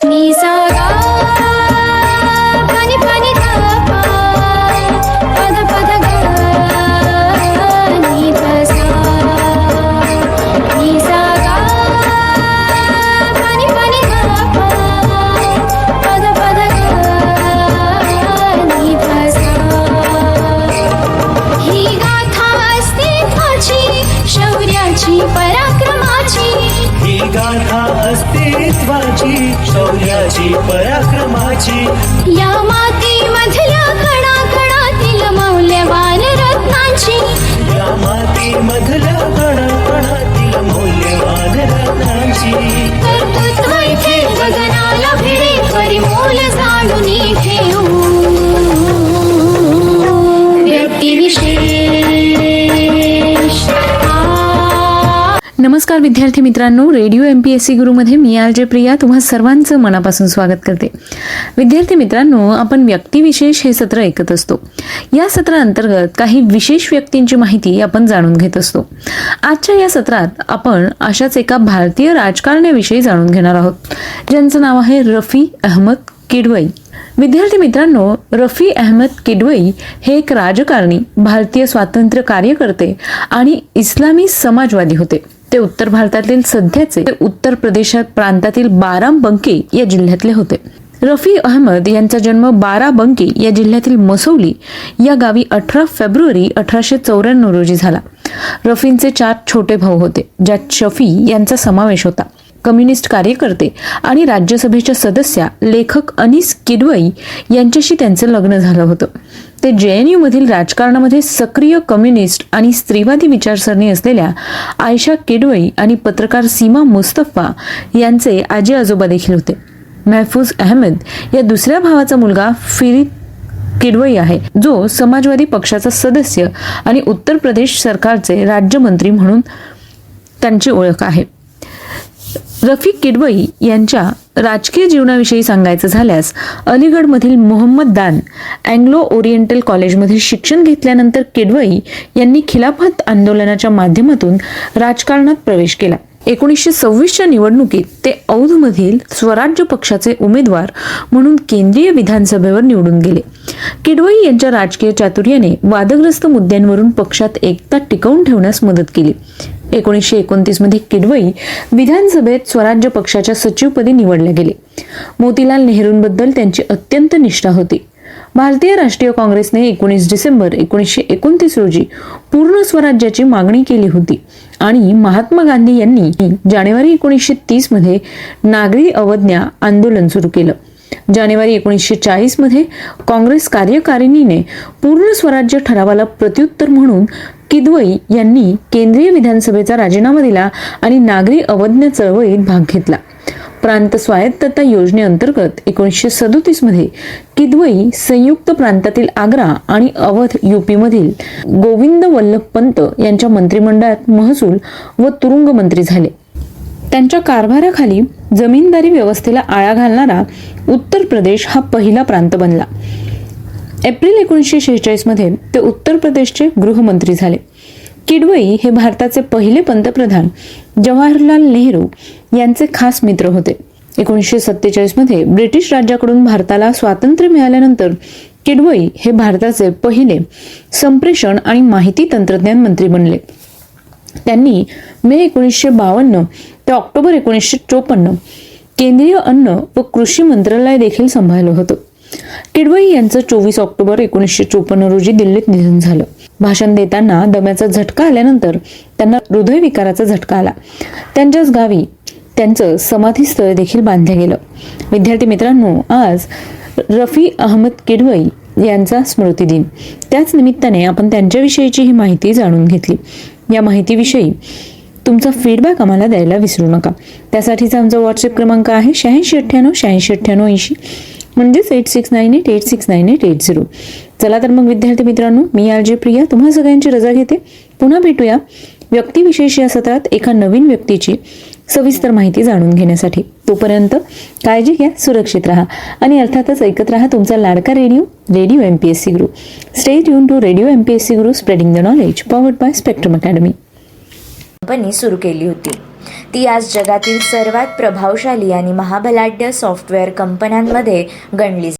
नी सा गा पानी पानी गा पा पद पद गा नी सा नी सा गा पानी पानी गा पा पद पद गा नी सा ही गाथा अस्तित्वाची शौर्याची पराक्रमाची ही गाथा अस्तित्वाची शौर्याची पराक्रमाची या मातीमधल्या कणाकणातील मौल्यवान रत्नांची या मातीमधल्या कणाकणातील मौल्यवान रत्नांची कर्तृत्व इथे गगनाला भिडे परिमोल जाणून ठेवू व्यक्तिविशेष नमस्कार विद्यार्थी मित्रांनो, रेडिओ MPSC गुरुमध्ये मी आरजे प्रिया तुम्हा सर्वांचं मनापासून स्वागत करते. विद्यार्थी मित्रांनो, आपण व्यक्तिविशेष हे सत्र ऐकत असतो. या सत्राअंतर्गत काही विशेष व्यक्तींची माहिती आपण जाणून घेत असतो. आजच्या या सत्रात आपण अशाच एका भारतीय राजकारण्याविषयी जाणून घेणार आहोत, ज्यांचं नाव आहे रफी अहमद किडवई. विद्यार्थी मित्रांनो, रफी अहमद किडवई हे एक राजकारणी, भारतीय स्वातंत्र्य कार्यकर्ते आणि इस्लामी समाजवादी होते. ते उत्तर भारतातील सध्याचे उत्तर प्रदेशात प्रांतातील बाराबंकी या जिल्ह्यातले होते. रफी अहमद यांचा जन्म बाराबंकी या जिल्ह्यातील मसौली या गावी 18 फेब्रुवारी 1894 रोजी झाला. रफींचे 4 छोटे भाऊ होते, ज्यात शफी यांचा समावेश होता. कम्युनिस्ट कार्यकर्ते आणि राज्यसभेच्या सदस्या लेखक अनीस किडवई यांच्याशी त्यांचं लग्न झालं होतं. ते JNU मधील राजकारणामध्ये सक्रिय कम्युनिस्ट आणि स्त्रीवादी विचारसरणी असलेल्या आयशा किडवई आणि पत्रकार सीमा मुस्तफा यांचे आजी आजोबा देखील होते. महफूज अहमद या दुसऱ्या भावाचा मुलगा फिरीद किडवई आहे, जो समाजवादी पक्षाचा सदस्य आणि उत्तर प्रदेश सरकारचे राज्यमंत्री म्हणून त्यांची ओळख आहे. रफी किडवई यांच्या राजकीय जीवनाविषयी सांगायचं झाल्यास, अलीगडमधील मोहम्मददान अँग्लो ओरिएंटल कॉलेजमध्ये शिक्षण घेतल्यानंतर किडवई यांनी खिलाफत आंदोलनाच्या माध्यमातून राजकारणात प्रवेश केला. 1926च्या निवडणुकीत ते औधमधील स्वराज्य पक्षाचे उमेदवार म्हणून केंद्रीय विधानसभेवर निवडून गेले. किडवई यांच्या राजकीय चातुर्याने वादग्रस्त मुद्द्यांवरून पक्षात एकता टिकवून ठेवण्यास मदत केली. 1929 मध्ये किडवई विधानसभेत स्वराज्य पक्षाच्या सचिवपदी निवडले गेले. मोतीलाल नेहरूंबद्दल त्यांची अत्यंत निष्ठा होती. भारतीय राष्ट्रीय काँग्रेसने 19 डिसेंबर 1929 रोजी पूर्ण स्वराज्याची मागणी केली होती आणि महात्मा गांधी यांनी जानेवारी 1930 मध्ये नागरी अवज्ञा आंदोलन सुरू केलं. जानेवारी 1940 मध्ये काँग्रेस कार्यकारिणीने पूर्ण स्वराज्य ठरावाला प्रत्युत्तर म्हणून किडवई यांनी केंद्रीय विधानसभेचा राजीनामा दिला आणि नागरी अवज्ञा चळवळीत भाग घेतला. प्रांत स्वायत्तता योजनेअंतर्गत 1937 मध्ये किडवई संयुक्त प्रांतातील आग्रा आणि अवध UP मधील गोविंद वल्लभ पंत यांच्या मंत्रिमंडळात महसूल व तुरुंग मंत्री झाले. त्यांच्या कारभाराखाली जमीनदारी व्यवस्थेला आळा घालणारा उत्तर प्रदेश हा पहिला प्रांत बनला. एप्रिल 1946 मध्ये ते उत्तर प्रदेशचे गृहमंत्री झाले. किडवई हे भारताचे पहिले पंतप्रधान जवाहरलाल नेहरू यांचे खास मित्र होते. 1947 मध्ये ब्रिटिश राज्याकडून भारताला स्वातंत्र्य मिळाल्यानंतर किडवई हे भारताचे पहिले संप्रेषण आणि माहिती तंत्रज्ञान मंत्री बनले. त्यांनी मे 1952 ते ऑक्टोबर 1954 केंद्रीय अन्न व कृषी मंत्रालय देखील सांभाळलं होतं. किडवई यांचं 24 ऑक्टोबर 1954 रोजी दिल्लीत निधन झालं. भाषण देताना दम्याचा झटका आल्यानंतर त्यांना हृदयविकाराचा झटका आला. त्यांच्याच गावी त्यांचं समाधीस्थळ देखील बांधलं गेलं. विद्यार्थी मित्रांनो, आज रफी अहमद किडवई यांचा स्मृती दिन. त्याच निमित्ताने आपण त्यांच्याविषयीची ही माहिती जाणून घेतली. या माहितीविषयी तुमचा फीडबॅक आम्हाला द्यायला विसरू नका. त्यासाठीचा आमचा व्हॉट्सअप क्रमांक आहे 8698 म्हणजेच 8698869880. चला तर मग विद्यार्थी मित्रांनो, मी आरजे प्रिया तुम्हा सगळ्यांची रजा घेते. पुन्हा भेटूया व्यक्तिविशेष या सत्रात एका नवीन व्यक्तीची सविस्तर माहिती जाणून घेण्यासाठी. तोपर्यंत काळजी घ्या, सुरक्षित राहा आणि अर्थातच ऐकत राहा तुमचा लाडका radio MPSC Guru. Stay tune to radio MPSC Guru, spreading the knowledge, powered by Spectrum Academy. Company सुरू केली होती. ती आज जगातील सर्वात प्रभावशाली आणि महाबलाढ्य सॉफ्टवेअर कंपन्यांमध्ये गणली